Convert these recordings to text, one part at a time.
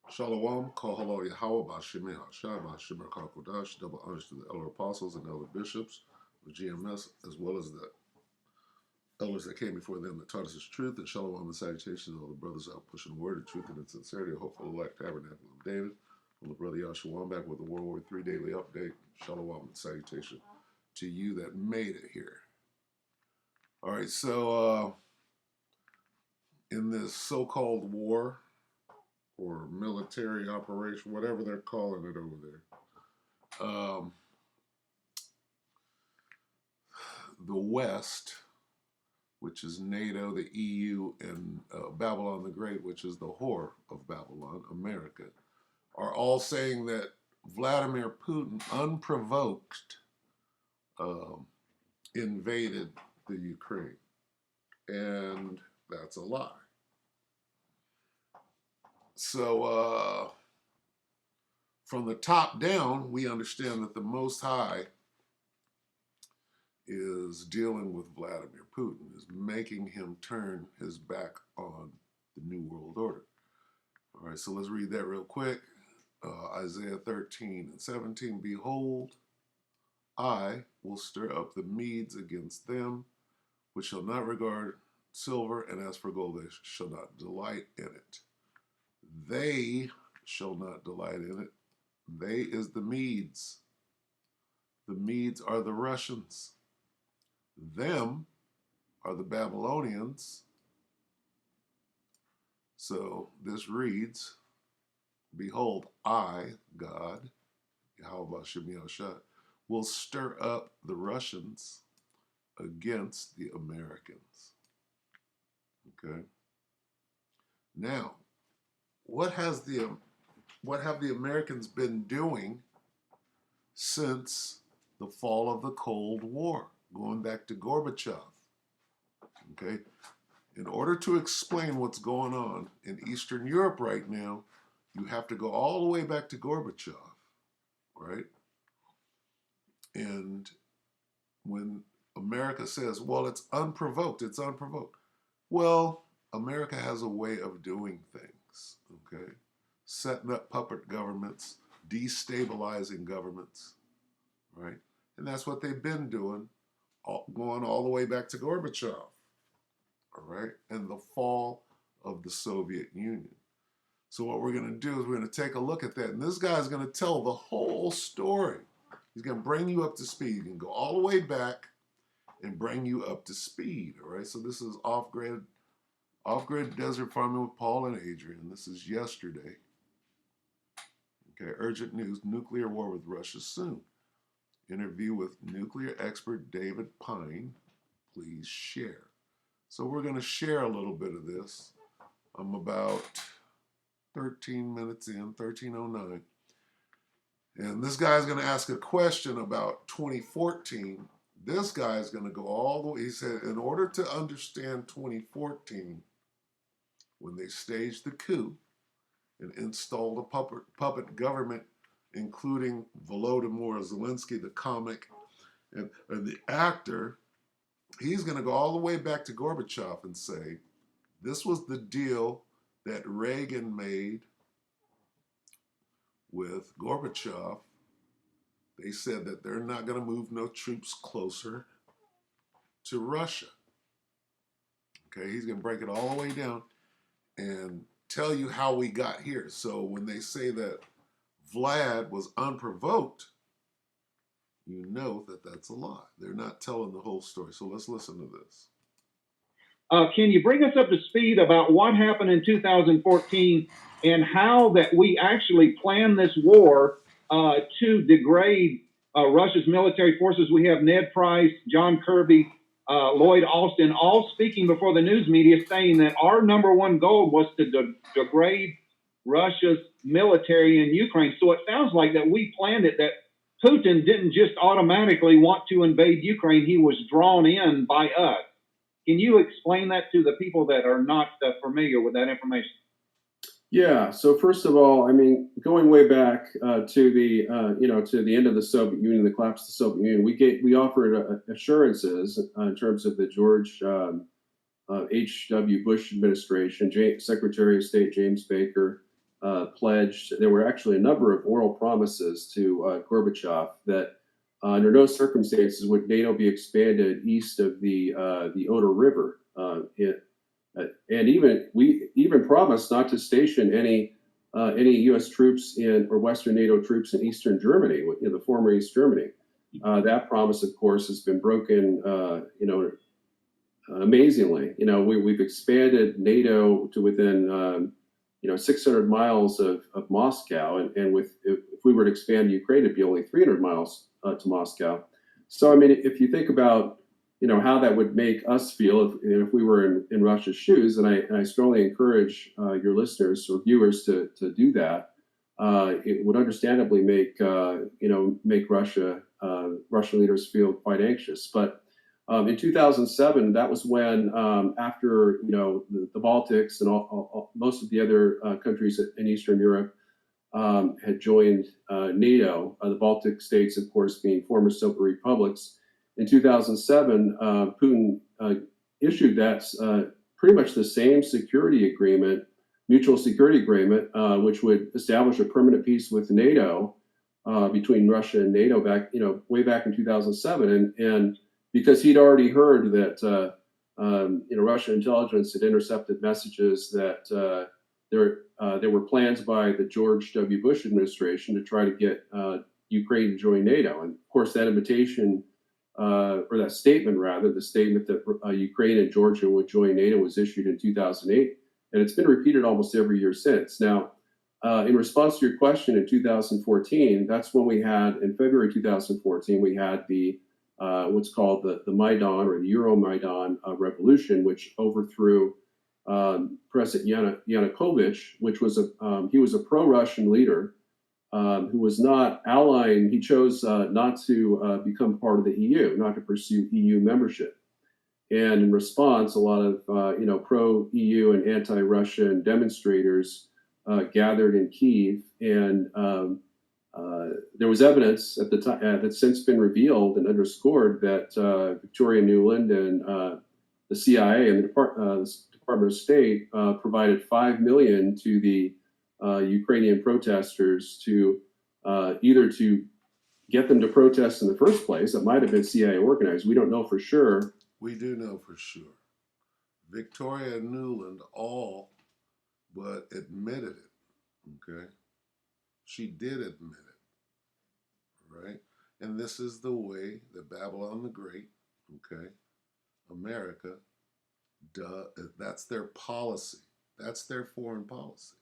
Shalom, Kohalo Yahweh, Bashimi Hashai, Bashimar Kakodash, double honors to the elder apostles and elder bishops of GMS, as well as the elders that came before them that taught us his truth, and shalom and salutations to all the brothers out pushing the word of truth and in sincerity, a hopeful life tabernacle of David. I'm the brother Yahshua. I'm back with the WW3 Daily update. Shalom and salutation to you that made it here. All right, so in this so-called war or military operation, whatever they're calling it over there, the West, which is NATO, the EU, and Babylon the Great, which is the whore of Babylon, America, are all saying that Vladimir Putin, unprovoked, invaded the Ukraine. And that's a lie. So from the top down, we understand that the Most High is dealing with Vladimir Putin, is making him turn his back on the New World Order. All right, so let's read that real quick. Isaiah 13:17, behold, I will stir up the Medes against them, which shall not regard silver, and as for gold, they shall not delight in it. They shall not delight in it. They is the Medes. The Medes are the Russians. Them are the Babylonians. So this reads, behold, I, God, Yahweh Shem Yahushua, will stir up the Russians against the Americans. Okay. Now, what have the Americans been doing since the fall of the Cold War, going back to Gorbachev? Okay. In order to explain what's going on in Eastern Europe right now, you have to go all the way back to Gorbachev, right? And when America says, well, it's unprovoked. Well, America has a way of doing things, okay? Setting up puppet governments, destabilizing governments, right? And that's what they've been doing, going all the way back to Gorbachev, all right? And the fall of the Soviet Union. So what we're going to do is we're going to take a look at that. And this guy's going to tell the whole story. He's going to bring you up to speed. You can go all the way back and bring you up to speed, all right? So this is off-grid desert farming with Paul and Adrian. This is yesterday. Okay, urgent news, nuclear war with Russia soon. Interview with nuclear expert David Pine. Please share. So we're going to share a little bit of this. I'm about 13 minutes in, 13:09. And this guy's going to ask a question about 2014. This guy's going to go all the way. He said, in order to understand 2014, when they staged the coup and installed a puppet government, including Volodymyr Zelensky, the comic, and the actor, he's going to go all the way back to Gorbachev and say, this was the deal that Reagan made with Gorbachev. They said that they're not going to move no troops closer to Russia. Okay, he's going to break it all the way down and tell you how we got here. So when they say that Vlad was unprovoked, you know that that's a lie. They're not telling the whole story. So let's listen to this. Can you bring us up to speed about what happened in 2014 and how that we actually planned this war to degrade Russia's military forces? We have Ned Price, John Kirby, Lloyd Austin, all speaking before the news media saying that our number one goal was to degrade Russia's military in Ukraine. So it sounds like that we planned it, that Putin didn't just automatically want to invade Ukraine. He was drawn in by us. Can you explain that to the people that are not familiar with that information? Yeah. So first of all, I mean, going way back to the to the end of the Soviet Union, the collapse of the Soviet Union, we offered assurances in terms of the George H.W. Bush administration, Secretary of State James Baker, pledged. There were actually a number of oral promises to Gorbachev that under no circumstances would NATO be expanded east of the Oder River. And we even promised not to station any U.S. troops or Western NATO troops in Eastern Germany, the former East Germany. That promise, of course, has been broken. Amazingly, we've expanded NATO to within 600 miles of Moscow, and if we were to expand Ukraine, it'd be only 300 miles to Moscow. So, I mean, if you think about how that would make us feel if we were in Russia's shoes, and I strongly encourage your listeners or viewers to do that. It would understandably make Russian leaders feel quite anxious. But in 2007, that was when, after the Baltics and most of the other countries in Eastern Europe had joined NATO, the Baltic states, of course, being former Soviet republics. In 2007, Putin issued that pretty much the same security agreement, mutual security agreement, which would establish a permanent peace with NATO between Russia and NATO way back in 2007, and because he'd already heard that Russian intelligence had intercepted messages that there were plans by the George W. Bush administration to try to get Ukraine to join NATO, and of course that invitation. Or that statement, rather, the statement that Ukraine and Georgia would join NATO was issued in 2008, and it's been repeated almost every year since. Now, in response to your question, in 2014, that's when we had, in February 2014, we had the what's called the Maidan or the Euromaidan revolution, which overthrew President Yanukovych, which was he was a pro-Russian leader. Who was not allying, he chose not to become part of the EU, not to pursue EU membership. And in response, a lot of pro-EU and anti-Russian demonstrators gathered in Kyiv, and there was evidence at the time that's since been revealed and underscored that Victoria Nuland and the CIA and the Department of State provided $5 million to the Ukrainian protesters to either to get them to protest in the first place. It might have been CIA organized. We don't know for sure. We do know for sure. Victoria Nuland all but admitted it. Okay, she did admit it, right? And this is the way that Babylon the Great, okay, America, that's their policy. That's their foreign policy.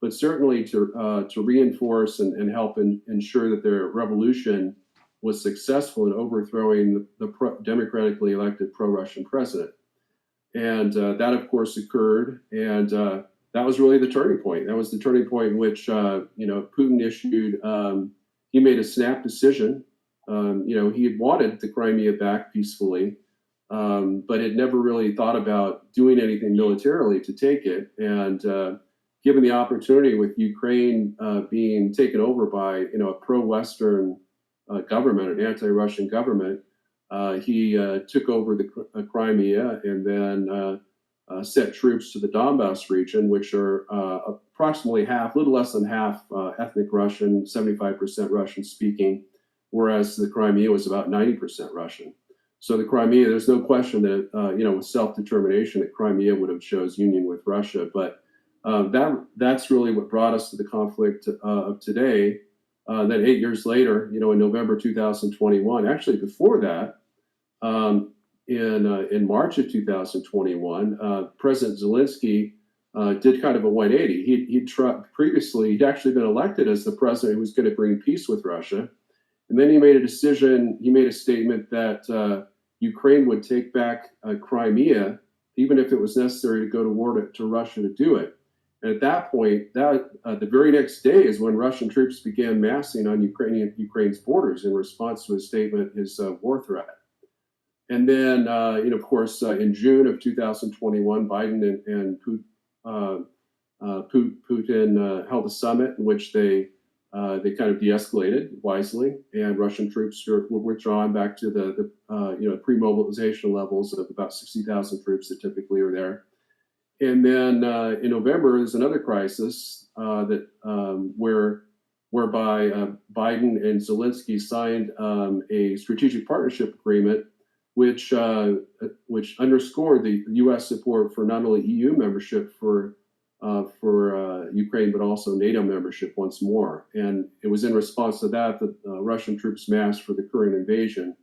But certainly to reinforce and help ensure that their revolution was successful in overthrowing the democratically elected pro-Russian president. And that, of course, occurred. And that was really the turning point. That was the turning point in which, Putin issued, he made a snap decision. He had wanted the Crimea back peacefully, but had never really thought about doing anything militarily to take it. And given the opportunity with Ukraine being taken over by a pro-Western government, an anti-Russian government, he took over the Crimea and then sent troops to the Donbass region, which are approximately half, little less than half ethnic Russian, 75% Russian speaking, whereas the Crimea was about 90% Russian. So the Crimea, there's no question that with self-determination, that Crimea would have chose union with Russia, but that's really what brought us to the conflict of today. Then 8 years later, in November 2021, actually before that, in March of 2021, President Zelensky did kind of a 180. He'd actually been elected as the president who was going to bring peace with Russia, and then he made a decision. He made a statement that Ukraine would take back Crimea, even if it was necessary to go to war to Russia to do it. And at that point, the very next day is when Russian troops began massing on Ukraine's borders in response to his statement, his war threat. And then, of course, in June of 2021, Biden and Putin held a summit in which they kind of de-escalated wisely, and Russian troops were withdrawn back to the pre-mobilization levels of about 60,000 troops that typically are there. And then in November, there's another crisis whereby Biden and Zelensky signed a strategic partnership agreement, which underscored the U.S. support for not only EU membership for Ukraine, but also NATO membership once more. And it was in response to that that Russian troops massed for the current invasion.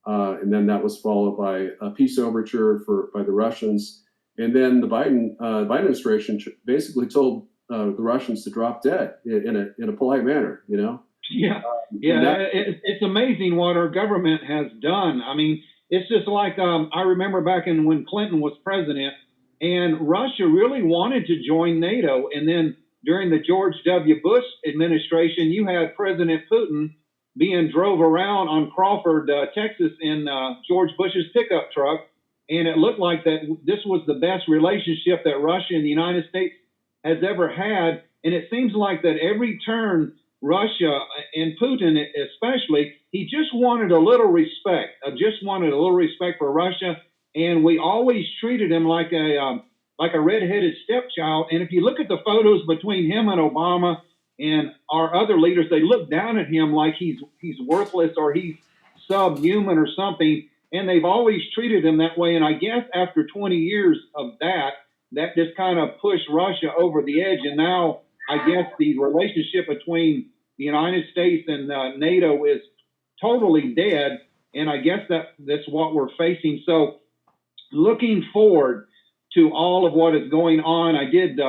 And then that was followed by a peace overture by the Russians. And then the Biden administration basically told the Russians to drop dead in a polite manner, you know? Yeah, yeah, it's amazing what our government has done. I mean, it's just like I remember back in when Clinton was president, and Russia really wanted to join NATO, and then during the George W. Bush administration, you had President Putin being drove around on Crawford, Texas, in George Bush's pickup truck, and it looked like that this was the best relationship that Russia and the United States has ever had, and it seems like that every turn Russia and Putin especially, he just wanted a little respect. Just wanted a little respect for Russia, and we always treated him like a redheaded stepchild. And if you look at the photos between him and Obama and our other leaders, they look down at him like he's worthless or he's subhuman or something. And they've always treated him that way. And I guess after 20 years of that, that just kind of pushed Russia over the edge. And now I guess the relationship between the United States and NATO is totally dead, and I guess that's what we're facing. So, looking forward to all of what is going on, I did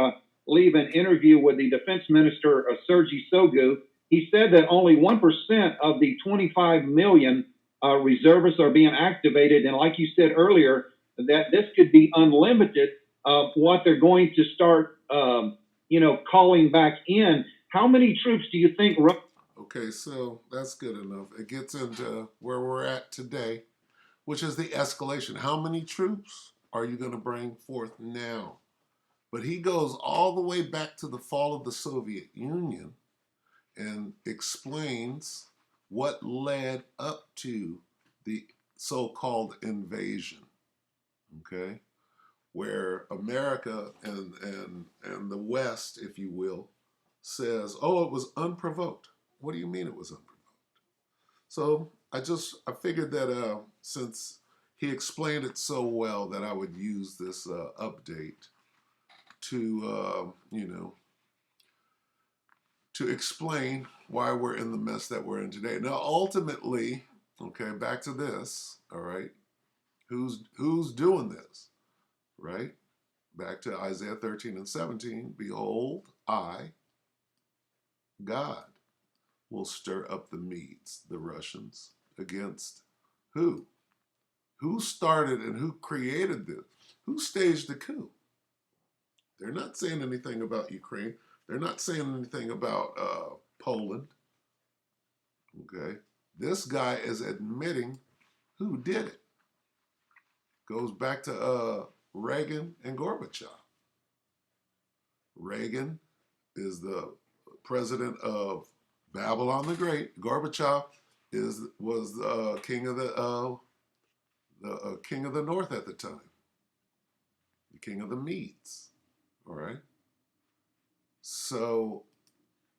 leave an interview with the Defense Minister, Sergei Shoigu. He said that only 1% of the 25 million reservists are being activated, and like you said earlier, that this could be unlimited. What they're going to start calling back in. How many troops do you think? Okay, so that's good enough. It gets into where we're at today, which is the escalation. How many troops are you going to bring forth now? But he goes all the way back to the fall of the Soviet Union and explains what led up to the so-called invasion. Okay? Where America and the West, if you will, says, "Oh, it was unprovoked." What do you mean it was unprovoked? So I figured that since he explained it so well, that I would use this update to to explain why we're in the mess that we're in today. Now, ultimately, okay, back to this. All right, who's doing this? Right? Back to Isaiah 13 and 17. Behold, I, God, will stir up the Medes, the Russians, against who? Who started and who created this? Who staged the coup? They're not saying anything about Ukraine. They're not saying anything about Poland. Okay? This guy is admitting who did it. Goes back to Reagan and Gorbachev. Reagan is the president of Babylon the Great. Gorbachev was king of the king of the North at the time, the king of the Medes. All right. So,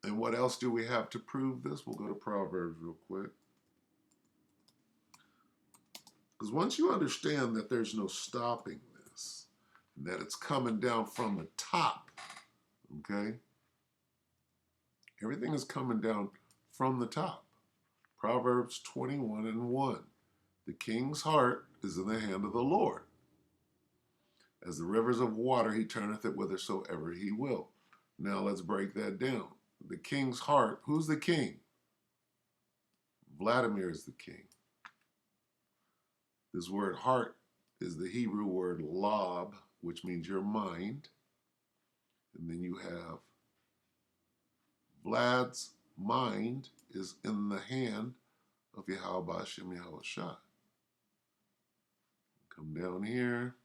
and what else do we have to prove this? We'll go to Proverbs real quick. Because once you understand that there's no stopping this, and that it's coming down from the top, okay? Everything is coming down from the top. Proverbs 21 and 1. The king's heart is in the hand of the Lord. As the rivers of water, he turneth it whithersoever he will. Now let's break that down. The king's heart, who's the king? Vladimir is the king. This word heart is the Hebrew word lob, which means your mind. And then you have Vlad's mind is in the hand of Yahweh Hashem Yahweh Shai. Come down here.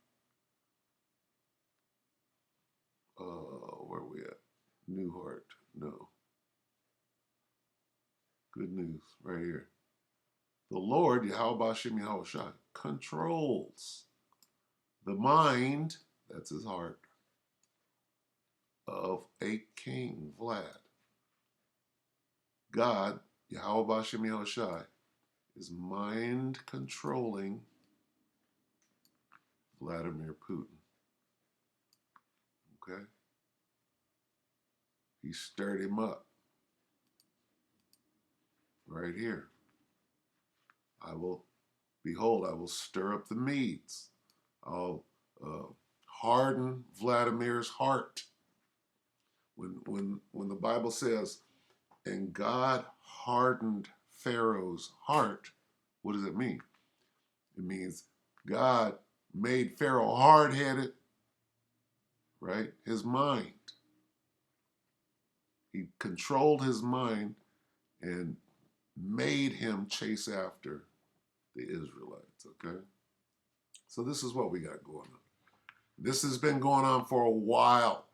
Where are we at? New heart. No. Good news right here. The Lord, Yahweh Hashem Yahweh Shai, controls the mind, that's his heart, himself a king, Vlad. God, Yahweh Bashem Yahushai, is mind controlling Vladimir Putin. Okay? He stirred him up right here. Behold, I will stir up the Medes. I'll harden Vladimir's heart. When the Bible says, and God hardened Pharaoh's heart, what does it mean? It means God made Pharaoh hard-headed, right? His mind. He controlled his mind and made him chase after the Israelites, okay? So this is what we got going on. This has been going on for a while,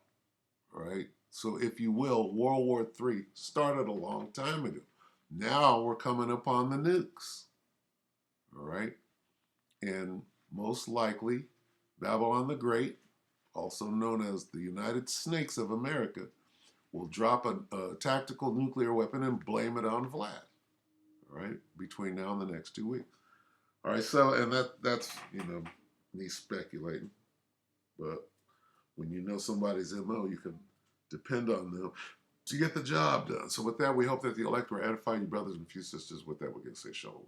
right? So if you will, World War III started a long time ago. Now we're coming upon the nukes, all right? And most likely, Babylon the Great, also known as the United Snakes of America, will drop a tactical nuclear weapon and blame it on Vlad, all right, between now and the next 2 weeks. All right, so, and that's, me speculating. But when you know somebody's MO, you can depend on them to get the job done. So with that, we hope that the elect will edify you brothers and few sisters. With that, we're going to say shalom.